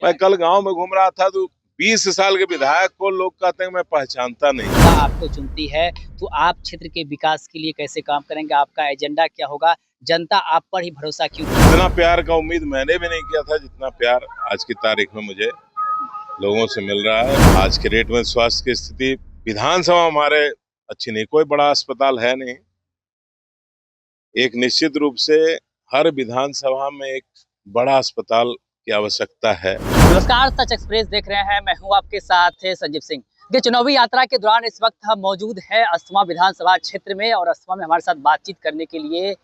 मैं कल गांव में घूम रहा था तो 20 साल के विधायक को लोग कहते हैं मैं पहचानता नहीं। आपको चुनती है तो आप क्षेत्र के विकास के लिए कैसे काम करेंगे? आपका एजेंडा क्या होगा? जनता आप पर ही भरोसा क्यों करे? इतना प्यार का उम्मीद मैंने भी नहीं किया था जितना प्यार आज की तारीख में मुझे लोगों से मिल रहा है। आज के डेट में स्वास्थ्य की स्थिति विधानसभा हमारे अच्छी नहीं, कोई बड़ा अस्पताल है नहीं। एक निश्चित रूप से हर विधानसभा में एक बड़ा अस्पताल की आवश्यकता है। नमस्कार, सच एक्सप्रेस देख रहे हैं। मैं हूं आपके साथ संजीव सिंह। ये चुनावी यात्रा के दौरान इस वक्त हम मौजूद हैं अस्थमा विधानसभा क्षेत्र में, और अस्थमा में हमारे साथ बातचीत करने के लिए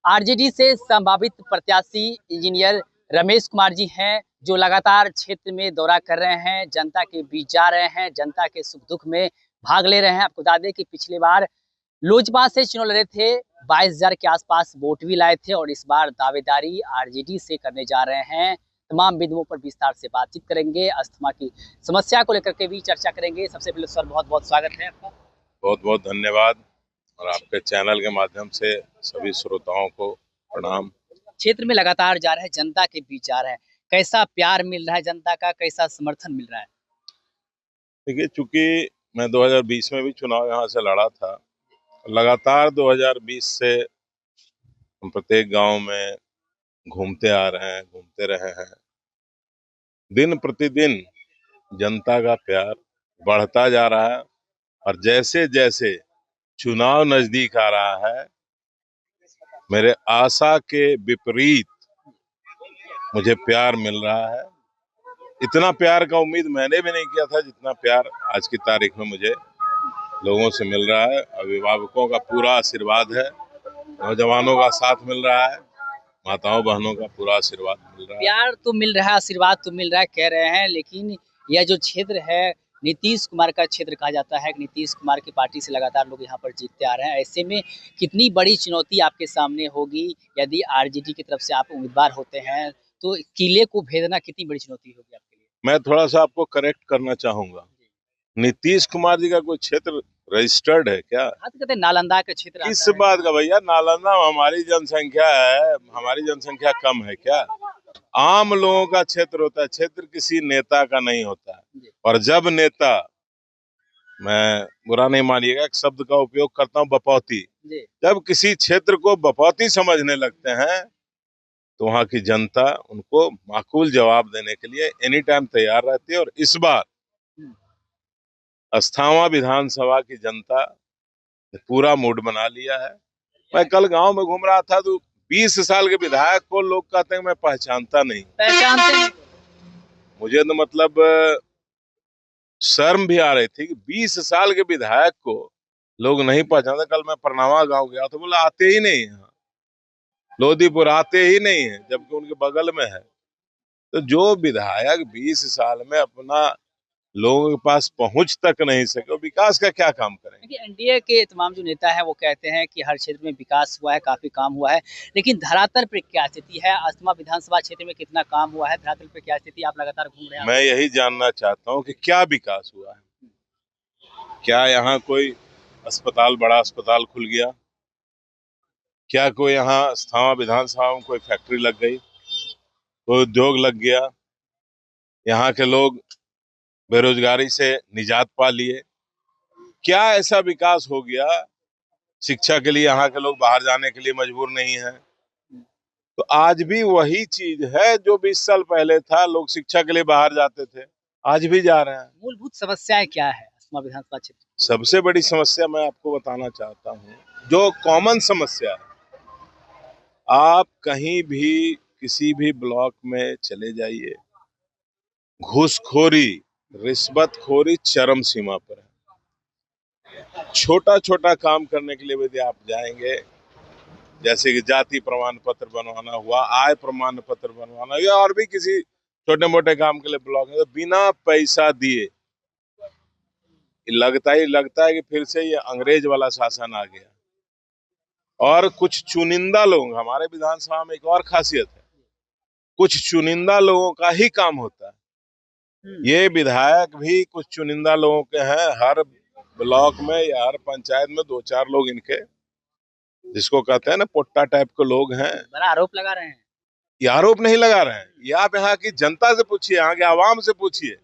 आरजेडी से संभावित प्रत्याशी इंजीनियर रमेश कुमार जी हैं, जो लगातार क्षेत्र में दौरा कर रहे हैं, जनता के बीच जा रहे हैं, जनता के सुख दुख में भाग ले रहे हैं। आपको बता दें कि पिछली बार लोजपा से चुनाव लड़े थे, 22,000 के आसपास वोट भी लाए थे, और इस बार दावेदारी आरजेडी से करने जा रहे हैं। तमाम बिंदुओं पर विस्तार से बातचीत करेंगे, अस्थमा की समस्या को लेकर के भी चर्चा करेंगे। सबसे पहले सर, बहुत बहुत स्वागत है आपका। बहुत बहुत धन्यवाद, और आपके चैनल के माध्यम से सभी श्रोताओं को प्रणाम। क्षेत्र में लगातार जा रहे हैं, जनता के बीच जा रहे हैं, कैसा प्यार मिल रहा है जनता का, कैसा समर्थन मिल रहा है? देखिए, चूंकि मैं 2020 में भी चुनाव यहाँ से लड़ा था, लगातार 2020 से हम प्रत्येक गांव में घूमते आ रहे हैं, घूमते रहे हैं। दिन प्रतिदिन जनता का प्यार बढ़ता जा रहा है, और जैसे जैसे चुनाव नजदीक आ रहा है, मेरे आशा के विपरीत मुझे प्यार मिल रहा है। इतना प्यार का उम्मीद मैंने भी नहीं किया था जितना प्यार आज की तारीख में मुझे लोगों से मिल रहा है। अभिभावकों का पूरा आशीर्वाद है, नौजवानों का साथ मिल रहा है, माताओं बहनों का पूरा आशीर्वाद मिल रहा है। प्यार तो मिल रहा है, आशीर्वाद तो मिल रहा है, कह रहे हैं, लेकिन यह जो क्षेत्र है नीतीश कुमार का क्षेत्र कहा जाता है। नीतीश कुमार की पार्टी से लगातार लोग यहाँ पर जीतते आ रहे हैं। ऐसे में कितनी बड़ी चुनौती आपके सामने होगी यदि आरजेडी की तरफ से आप उम्मीदवार होते हैं? तो किले को भेदना कितनी बड़ी चुनौती होगी आपके लिए? मैं थोड़ा सा आपको करेक्ट करना चाहूंगा। नीतीश कुमार जी का कोई क्षेत्र रजिस्टर्ड है क्या? हाँ, तो कहते हैं नालंदा का क्षेत्र इस आता है। बात का भैया, नालंदा में हमारी जनसंख्या है, हमारी जनसंख्या कम है क्या? आम लोगों का क्षेत्र होता है, क्षेत्र किसी नेता का नहीं होता है। और जब नेता, मैं बुरा नहीं मानिएगा, एक शब्द का उपयोग करता हूँ, बपौती, जब किसी क्षेत्र को बपौती समझने लगते हैं तो वहां की जनता उनको माकूल जवाब देने के लिए एनी टाइम तैयार रहती है। और इस बार अस्थामा विधानसभा की जनता ने पूरा मूड बना लिया है। मैं कल गांव में घूम रहा था तो 20 साल के विधायक को लोग कहते हैं मैं पहचानता नहीं। पहचानते नहीं? मुझे तो मतलब शर्म भी आ रही थी कि 20 साल के विधायक को लोग नहीं पहचानते। कल मैं परनावा गांव गया तो बोला आते ही नहीं है, लोधीपुर आते ही नहीं है, जबकि उनके बगल में है। तो जो विधायक 20 साल में अपना लोगों के पास पहुंच तक नहीं सके, विकास का क्या काम करेंगे? देखिए, एनडीए के तमाम जो नेता है वो कहते हैं कि हर क्षेत्र में विकास हुआ है, काफी काम हुआ है, लेकिन धरातल पर क्या स्थिति है? अस्थमा विधानसभा क्षेत्र में कितना काम हुआ है? धरातल पर क्या स्थिति? आप लगातार घूम रहे हैं। मैं यही जानना चाहता हूं कि क्या विकास हुआ है। क्या यहाँ कोई अस्पताल, बड़ा अस्पताल खुल गया? क्या कोई यहाँ अस्थामा विधानसभा में कोई फैक्ट्री लग गई, कोई उद्योग लग गया? यहाँ के लोग बेरोजगारी से निजात पा लिए? क्या ऐसा विकास हो गया? शिक्षा के लिए यहाँ के लोग बाहर जाने के लिए मजबूर नहीं है। तो आज भी वही चीज है जो 20 साल पहले था। लोग शिक्षा के लिए बाहर जाते थे, आज भी जा रहे हैं। मूलभूत समस्याएं क्या है अस्थमा विधानसभा क्षेत्र? सबसे बड़ी समस्या मैं आपको बताना चाहता हूँ, जो कॉमन समस्या है, आप कहीं भी किसी भी ब्लॉक में चले जाइए, घूसखोरी, रिश्वतखोरी चरम सीमा पर है। छोटा छोटा काम करने के लिए यदि आप जाएंगे, जैसे कि जाति प्रमाण पत्र बनवाना हुआ, आय प्रमाण पत्र बनवाना, या और भी किसी छोटे मोटे काम के लिए ब्लॉक है, तो बिना पैसा दिए लगता है कि फिर से ये अंग्रेज वाला शासन आ गया। और कुछ चुनिंदा लोग, हमारे विधानसभा में एक और खासियत है, कुछ चुनिंदा लोगों का ही काम होता है। ये विधायक भी कुछ चुनिंदा लोगों के हैं। हर ब्लॉक में या हर पंचायत में 2-4 लोग इनके, जिसको कहते हैं ना, पोट्टा टाइप के लोग हैं। बड़ा आरोप लगा रहे हैं। ये आरोप नहीं लगा रहे हैं। ये आप यहाँ की जनता से पूछिए, यहाँ के आवाम से पूछिए।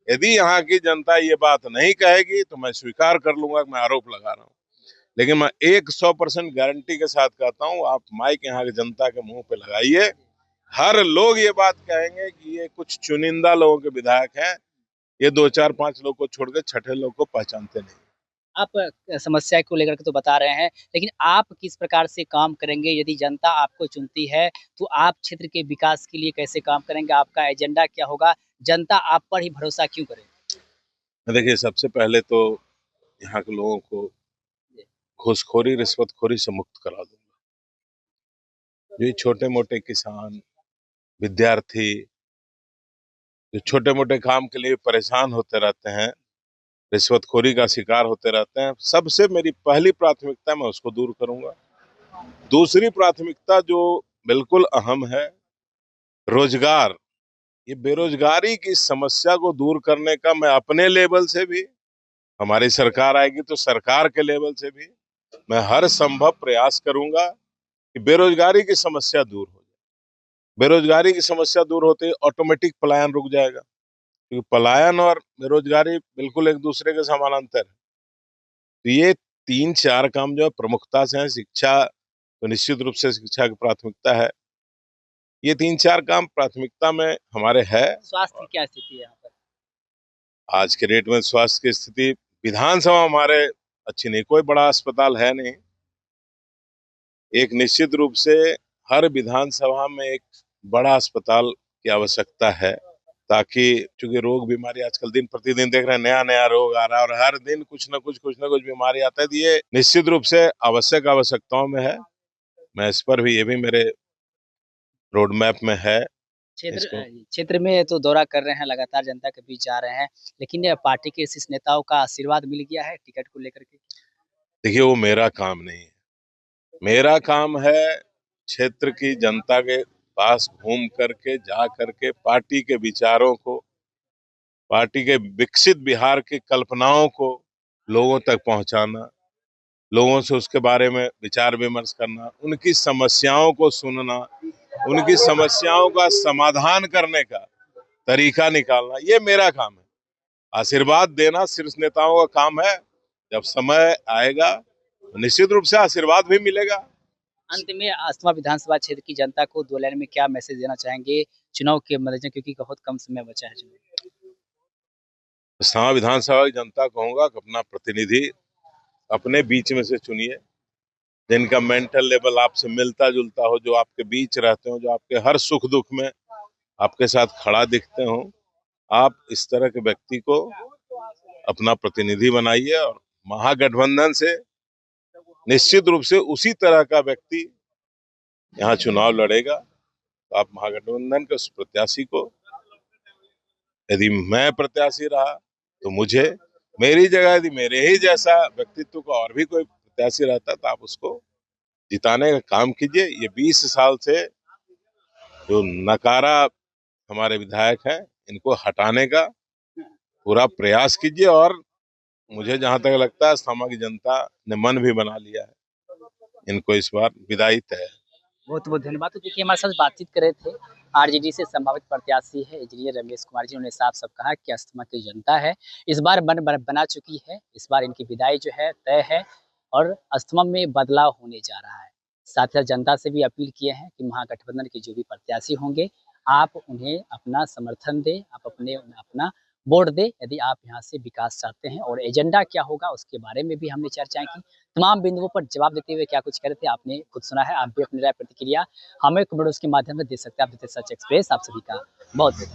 यदि यहाँ की जनता ये बात नहीं कहेगी तो मैं स्वीकार कर लूंगा कि मैं आरोप लगा रहा हूँ। लेकिन मैं 100% गारंटी के साथ कहता हूँ, आप माइक यहाँ की जनता के मुंह पे लगाइए, हर लोग ये बात कहेंगे कि ये कुछ चुनिंदा लोगों के विधायक हैं, ये 2 4 5 लोग को छोड़कर छठे लोग को पहचानते नहीं। आप समस्या को लेकर के तो बता रहे हैं, लेकिन आप किस प्रकार से काम करेंगे? यदि जनता आपको चुनती है, तो आप क्षेत्र के विकास के लिए कैसे काम करेंगे? आपका एजेंडा क्या होगा? जनता आप पर ही भरोसा क्यों करे? देखिए, सबसे पहले तो यहाँ के लोगों को घूसखोरी, रिश्वतखोरी से मुक्त करा दूंगा। जो छोटे मोटे किसान, विद्यार्थी, जो छोटे मोटे काम के लिए परेशान होते रहते हैं, रिश्वतखोरी का शिकार होते रहते हैं, सबसे मेरी पहली प्राथमिकता मैं उसको दूर करूंगा। दूसरी प्राथमिकता जो बिल्कुल अहम है, रोजगार। ये बेरोजगारी की समस्या को दूर करने का मैं अपने लेवल से भी, हमारी सरकार आएगी तो सरकार के लेवल से भी मैं हर संभव प्रयास करूंगा कि बेरोजगारी की समस्या दूर हो जाए। बेरोजगारी की समस्या दूर होते ही ऑटोमेटिक पलायन रुक जाएगा, क्योंकि पलायन और बेरोजगारी बिल्कुल एक दूसरे के समानांतर है। तो ये 3 4 काम जो है प्रमुखता से है। शिक्षा तो निश्चित रूप से शिक्षा की प्राथमिकता है। ये 3 4 काम प्राथमिकता में हमारे है। स्वास्थ्य की क्या स्थिति है यहाँ पर? आज के डेट में स्वास्थ्य की स्थिति, विधानसभा हमारे अच्छी नहीं, कोई बड़ा अस्पताल है नहीं। एक निश्चित रूप से हर विधानसभा में एक बड़ा अस्पताल की आवश्यकता है, ताकि चूंकि रोग बीमारी आजकल दिन प्रतिदिन देख रहे हैं, नया नया रोग आ रहा है और हर दिन कुछ ना कुछ बीमारी आता है। तो ये निश्चित रूप से आवश्यकताओं में है। मैं इस पर भी, ये भी मेरे रोड मैप में है। इसको क्षेत्र में तो दौरा कर रहे हैं, लगातार जनता के बीच जा रहे हैं, लेकिन ये पार्टी के शीर्ष नेताओं का आशीर्वाद मिल गया है टिकट को लेकर के? देखिए, वो मेरा काम नहीं है। मेरा काम है क्षेत्र की जनता के पास घूम करके, जा करके पार्टी के विचारों को, पार्टी के विकसित बिहार की कल्पनाओं को लोगों तक पहुंचाना, लोगों से उसके बारे में विचार विमर्श करना, उनकी समस्याओं को सुनना, उनकी समस्याओं का समाधान करने का तरीका निकालना, ये मेरा काम है। आशीर्वाद देना शीर्ष नेताओं का काम है। जब समय आएगा तो निश्चित रूप से आशीर्वाद भी मिलेगा। अंत में अस्थमा विधानसभा क्षेत्र की जनता को 2 लाइन में क्या मैसेज देना चाहेंगे चुनाव के मद्देनजर, क्योंकि बहुत कम समय बचा है चुनाव? स्थानीय विधानसभा की जनता कहूंगा कि अपना प्रतिनिधि अपने बीच में से चुनिए, जिनका मेंटल लेवल आपसे मिलता जुलता हो, जो आपके बीच रहते हो, जो आपके हर सुख दुख में आपके साथ खड़ा दिखते हो। आप इस तरह के व्यक्ति को अपना प्रतिनिधि बनाइए और महागठबंधन से निश्चित रूप से उसी तरह का व्यक्ति यहाँ चुनाव लड़ेगा। तो आप महागठबंधन के उस प्रत्याशी को, यदि मैं प्रत्याशी रहा तो मुझे, मेरी जगह यदि मेरे ही जैसा व्यक्तित्व का और भी कोई प्रत्याशी रहता तो आप उसको जिताने का काम कीजिए। ये 20 साल से जो नकारा हमारे विधायक हैं, इनको हटाने का पूरा प्रयास कीजिए। और मुझे जहां तक लगता है अस्थामा की जनता ने मन भी बना लिया है, इनको इस बार विदाई तय है। बहुत बहुत धन्यवाद। तो देखिए, हमारे साथ बातचीत कर रहे थे आरजेडी से संभावित प्रत्याशी है इंजीनियर रमेश कुमार जी। उन्होंने साफ साफ कहा कि अस्थमा की जनता है इस बार मन बना चुकी है, इस बार इनकी विदाई जो है तय है और अस्थमा में बदलाव होने जा रहा है। साथ ही साथ जनता से भी अपील किए हैं कि महागठबंधन के जो भी प्रत्याशी होंगे, आप उन्हें अपना समर्थन दें, आप अपना वोट दें, यदि आप यहाँ से विकास चाहते हैं। और एजेंडा क्या होगा उसके बारे में भी हमने चर्चाएं की। तमाम बिंदुओं पर जवाब देते हुए क्या कुछ कह रहे थे आपने खुद सुना है। आप भी अपनी राय प्रतिक्रिया हमें कमेंट्स के माध्यम से दे सकते हैं। आप देते सच एक्सप्रेस, आप सभी का बहुत बहुत धन्यवाद।